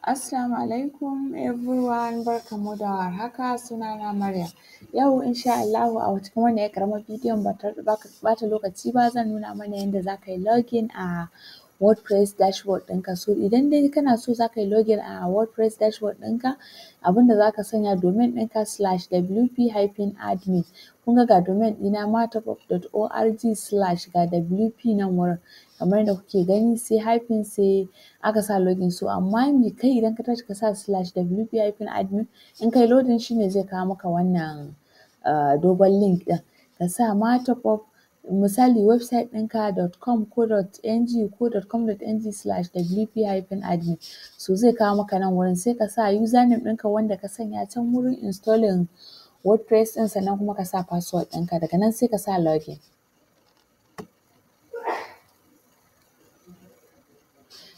Assalamu alaikum everyone, barkanmu da warhaka, sunana Maryam. Yau insha Allahu a cikin wannan ‘yar ƙaramar bidiyon ba tare da ɓata lokaci ba zan nuna mana yadda za ka yi login a WordPress dashboard ɗinka. So idan dai kana so za ka yi login a WordPress dashboard ɗinka, abin da za ka sanya domain ɗinka /wp-admin. Kun ga domain ɗina matopop.org/ ga wp nan wurin. Kamar yadda kuke gani sai hyphen sai aka sa login. So amma kai idan ka tashi ka sa /wp-admin in kai loading shi ne zai kawo maka wannan dogon link ɗin. Ka sa matopop misali website ɗinka .com ko .ng ko .com.ng/wp-admin. So zai kawo maka nan wurin sai ka sa username ɗinka wanda ka sanya can wurin installing WordPress ɗin, sannan kuma ka sa password ɗinka, daga nan sai ka sa login.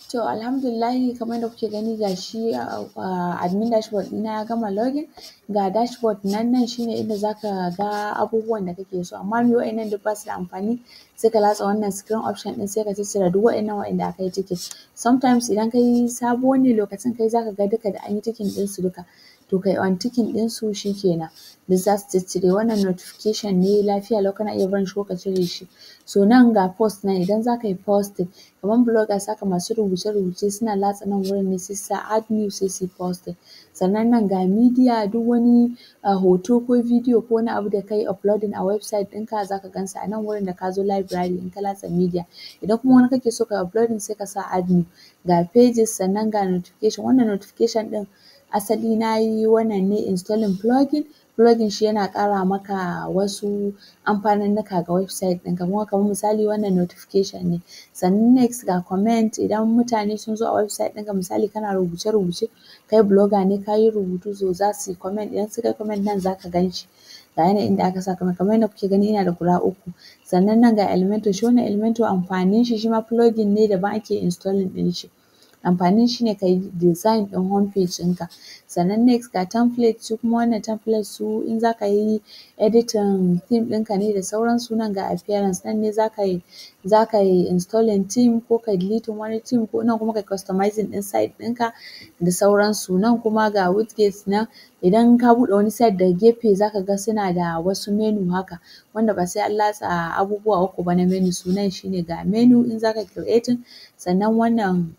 To alhamdulillahi kamar yadda kuke gani ga shi admin dashboard ɗina ya gama login, ga dashboard nan shi ne inda za ka ga abubuwan da kake so, amma me waɗannan duk ba su da amfani, sai ka latsa wannan screen option ɗin sai ka ciccire duk waɗanda aka yi ticking. Sometimes idan kai sabo ne lokacin kai za ka ga duka da an yi ticking ɗinsu duka, to kai unticking ɗinsu shi kenan duk za su ciccire. Wannan notification ne lafiya lau kana iya barin shi ko ka cire shi. So nan ga post nan idan za ka yi posting kamar bloggers haka masu rubuce-rubuce suna latsa nan wurin ne sai su sa add new sai su yi posting. Sannan nan ga media duk wani hoto ko video ko wani abu da ka yi uploading a website ɗinka za ka gansu a nan wurin da ka zo library in ka latsa media. Idan kuma wani kake so ka yi uploading sai ka sa add new. Ga pages sannan ga notification. Wannan notification ɗin asali na yi wannan ne installing plugin. Plugin shi yana ƙara maka wasu amfanunnuka ga website ɗinka, kuma kamar misali wannan notification ne. Sannan next ga comment, idan mutane sun zo a website ɗinka misali kana rubuce-rubuce, kai blogger ne ka yi rubutu so za su yi comment, idan suka yi comment nan za ka gan shi. Ga yanayin inda aka sa comment, kamar yadda kuke gani ina da guda 3. Sannan nan ga Elementor, shi wannan Elementor amfanin shi ma plugin ne daban ake installing ɗin shi. Amfanin shi ne ka yi design ɗin home page ɗinka. Sannan next ga template, su kuma wannan template su in za ka yi editing theme ɗinka ne da sauransu. Nan ga appearance, nan ne za ka yi installing theme ko ka yi deleting wani theme ko nan kuma ka yi customizing ɗin site ɗinka da sauransu. Nan kuma ga widget nan idan ka buɗe wani site daga gefe za ka ga suna da wasu menu haka wanda ba sai an latsa abubuwa 3 ba na menu. So nan shi ne ga menu in za ka yi creating, sannan wannan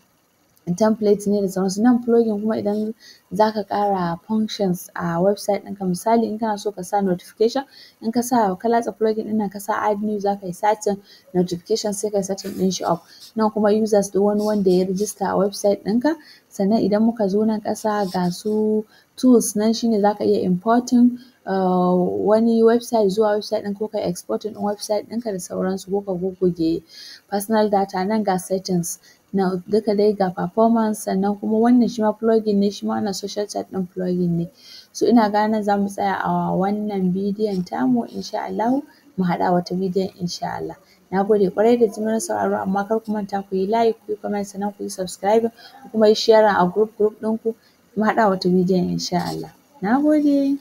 template ne da sauransu. Nan plugin kuma idan za ka ƙara functions a website ɗinka misali in kana so ka sa notification, in ka latsa plugin ɗin nan ka sa add new za ka yi setting notification sai ka yi setting ɗin shi off. Nan kuma users duk wani wanda ya register a website ɗinka. Sannan idan muka zo nan ƙasa ga su tools nan shi ne za ka iya importing wani website zuwa website ɗinka ko ka yi exporting ɗin website ɗinka da sauransu ko ka goggoge personal data. Nan ga settings na duka dai ga performance, sannan kuma wannan shi ma plugin ne, shi ma wannan social chat ɗin plugin ne. So ina ga nan za mu tsaya a wannan bidiyon tamu insha Allahu, mu haɗu a wata bidiyon insha Allah. Na gode ƙwarai da jimirin sauraro, amma kar ku manta ku yi like, ku yi comment, sannan ku yi subscribing ku kuma yi sharing a group ɗinku. Mu haɗu a wata bidiyon insha Allah. Na gode.